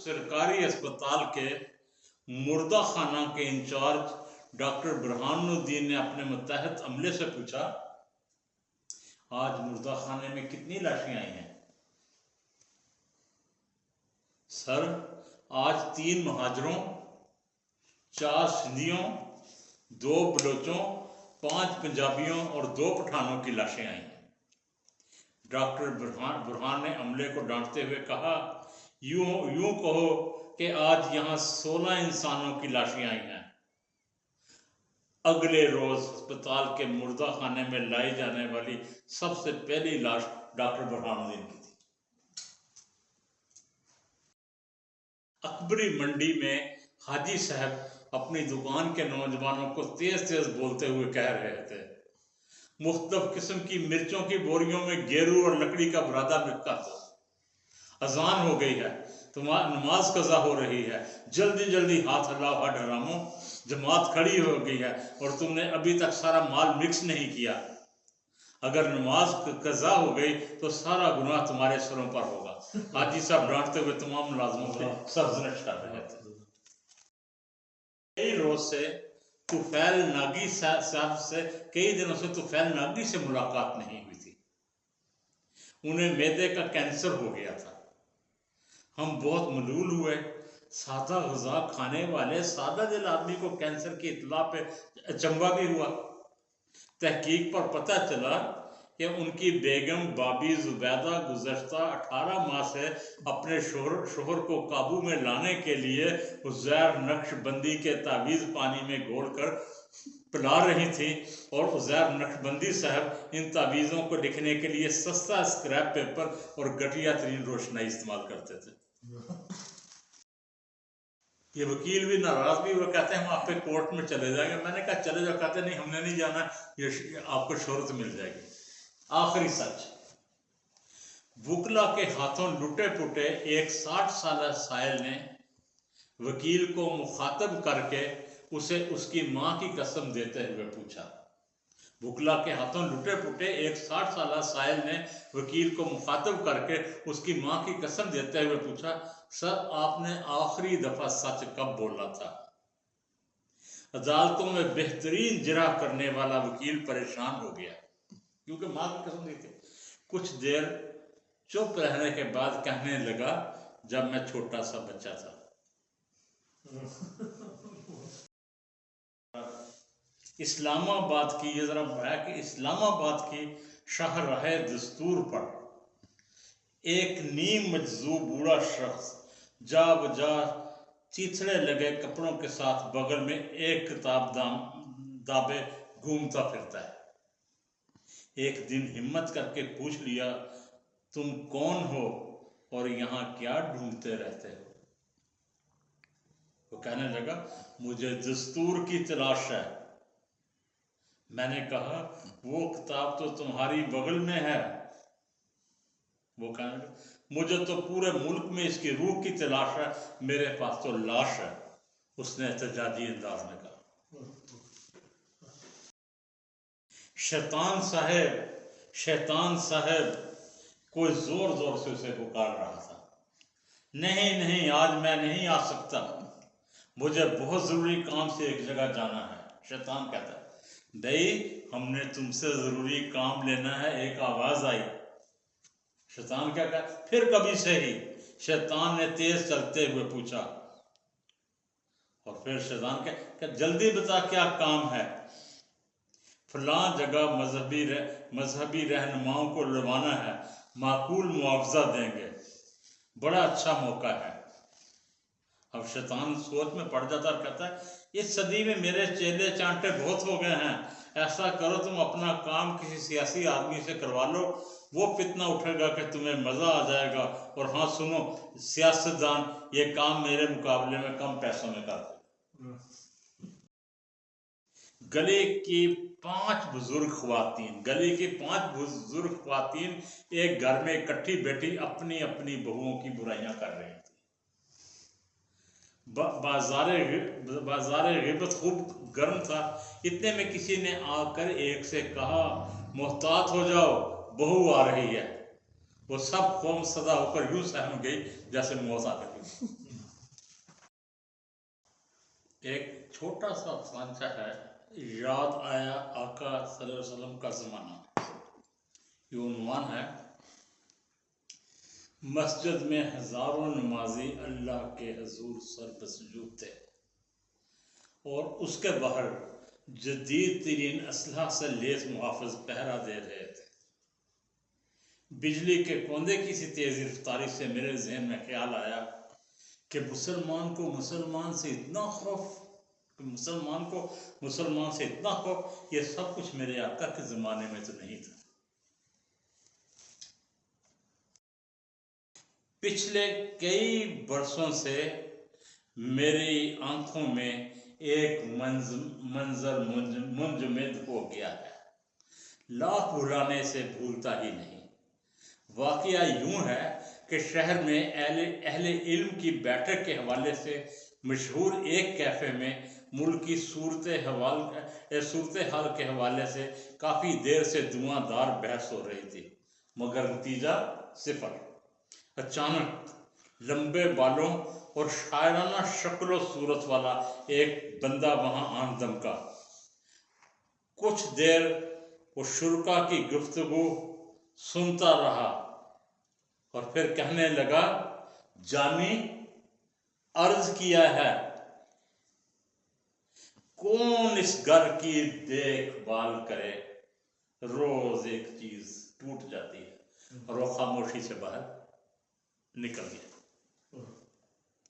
सरकारी अस्पताल के मुर्दा खाना के इंचार्ज डॉक्टर बुरहानुद्दीन ने अपने मुतहत अमले से पूछा, आज मुर्दा खाने में कितनी लाशें आई हैं? सर, आज 3 महाजरों, 4 सिंधियों, 2 बलोचों, 5 पंजाबियों और 2 पठानों की लाशें आई हैं। डॉक्टर बुरहान ने अमले को डांटते हुए कहा, यूं कहो कि आज यहाँ 16 इंसानों की लाशें आई हैं। अगले रोज अस्पताल के मुर्दा खाने में लाई जाने वाली सबसे पहली लाश डॉक्टर बुरहानुद्दीन की थी। अकबरी मंडी में हाजी साहब अपनी दुकान के नौजवानों को तेज तेज बोलते हुए कह रहे थे, मुख्तलिफ किस्म की मिर्चों की बोरियों में गेरू और लकड़ी का बुरादा बिकता दो। अजान हो गई है, तुम्हारी नमाज कज़ा हो रही है, जल्दी जल्दी हाथ हलाओ हट हरामो, जमात खड़ी हो गई है और तुमने अभी तक सारा माल मिक्स नहीं किया। अगर नमाज कज़ा हो गई तो सारा गुनाह तुम्हारे सरों पर होगा। हाजी साहब डांटते हुए तमाम मुलाजमों से सरजनश कर रहे थे। कई रोज से तुफैल नागी साहब से कई दिनों से तुफैल नागी से मुलाकात नहीं हुई थी। उन्हें मैदे का कैंसर हो गया था। हम बहुत मलूल हुए। सादा ग़िज़ा खाने वाले सादा दिल आदमी को कैंसर की इत्तला पे अचंभा भी हुआ। तहकीक पर पता चला कि उनकी बेगम बाबी जुबैदा गुज़श्ता 18 माह से अपने शोहर को काबू में लाने के लिए उज़ैर नक्शबंदी के तावीज़ पानी में घोलकर पिला रही थी और उज़ैर नक्शबंदी साहब इन तावीज़ों को लिखने के लिए सस्ता स्क्रैप पेपर और घटिया तरीन रोशनाई इस्तेमाल करते थे। ये वकील भी नाराज भी हुए, कहते हैं हम आप पे कोर्ट में चले जाएंगे। मैंने कहा चले जाओ। कहते नहीं, हमने नहीं जाना, ये आपको शोहरत मिल जाएगी। आखिरी सच, बुकला के हाथों लुटे पुटे एक 60 साल साहिल ने वकील को मुखातब करके उसे उसकी माँ की कसम देते हुए पूछा। बुकला के हाथों लुटे पुटे एक 60 साल साहिल ने वकील को मुखातब करके उसकी माँ की कसम देते हुए पूछा, सर आपने आखिरी दफा सच कब बोला था? अदालतों में बेहतरीन जिरा करने वाला वकील परेशान हो गया, क्योंकि माँ की कसम दी थी। कुछ देर चुप रहने के बाद कहने लगा, जब मैं छोटा सा बच्चा था। इस्लामाबाद की, ये जरा है कि इस्लामाबाद की शाहराह दस्तूर पर एक नीम मजजूब बूढ़ा शख्स जा बजा चीथड़े लगे कपड़ों के साथ बगल में एक किताब दाबे घूमता फिरता है। एक दिन हिम्मत करके पूछ लिया, तुम कौन हो और यहाँ क्या ढूंढते रहते हो? वो कहने लगा, मुझे दस्तूर की तलाश है। मैंने कहा, वो किताब तो तुम्हारी बगल में है। वो कहने लगा, मुझे तो पूरे मुल्क में इसकी रूह की तलाश है, मेरे पास तो लाश है। उसने एहतजाजी अंदाज में कहा। शैतान साहब कोई जोर जोर से उसे पुकार रहा था। नहीं, आज मैं नहीं आ सकता, मुझे बहुत जरूरी काम से एक जगह जाना है। शैतान कहता है, दई हमने तुमसे जरूरी काम लेना है। एक आवाज आई। शैतान क्या कहा, फिर कभी से ही? शैतान ने तेज चलते हुए पूछा। और फिर शैतान क्या, जल्दी बता क्या काम है? फलां जगह मजहबी रहनुमाओं को लवाना है, माकूल मुआवजा देंगे, बड़ा अच्छा मौका है। अब शैतान सोच में पड़ जाता और कहता है, इस सदी में मेरे चेले चांटे बहुत हो गए हैं। ऐसा करो, तुम अपना काम किसी सियासी आदमी से करवा लो, वो फितना उठेगा कि तुम्हें मजा आ जाएगा। और हाँ सुनो, सियासतदान ये काम मेरे मुकाबले में कम पैसों में करते। गले की 5 बुजुर्ग ख्वातीन एक घर में इकट्ठी बैठी अपनी अपनी बहुओं की बुराइयां कर रही थी। बाजार गिबत खूब गर्म था। इतने में किसी ने आकर एक से कहा, मोहतात हो जाओ, बहू आ रही है। वो सब कौम सदा होकर यूं सहम गई जैसे मौत आ गई। एक छोटा सा सांचा है, याद आया आका सल्लल्लाहु अलैहि वसल्लम का ज़माना। ये उन्वान है, मस्जिद में हजारों नमाजी अल्लाह के हजूर सर पे सुजूद थे और उसके बाहर जदीद तरीन असलहा से लेस मुहाफ़िज़ पहरा दे रहे थे। बिजली के कौंदे की सी तेज़ रफ्तारी से मेरे जहन में ख्याल आया कि मुसलमान को मुसलमान से इतना खौफ, ये सब कुछ मेरे आका के ज़माने में तो नहीं था। पिछले कई बरसों से मेरी आंखों में एक मंजर मुंजमद हो गया है, लाख भुलाने से भूलता ही नहीं। वाक़या यूं है कि शहर में अहले इल्म की बैठक के हवाले से मशहूर एक कैफ़े में मुल्क की सूरत हाल के हवाले से काफ़ी देर से धुआंधार बहस हो रही थी, मगर नतीजा सिफर। अचानक लंबे बालों और शायराना शक्ल सूरत वाला एक बंदा वहां आन दमका। कुछ देर वो शुरका की गुफ्तगू सुनता रहा और फिर कहने लगा, जानी अर्ज किया है, कौन इस घर की देखभाल करे, रोज एक चीज टूट जाती है। और वो खामोशी से बाहर निकल गया।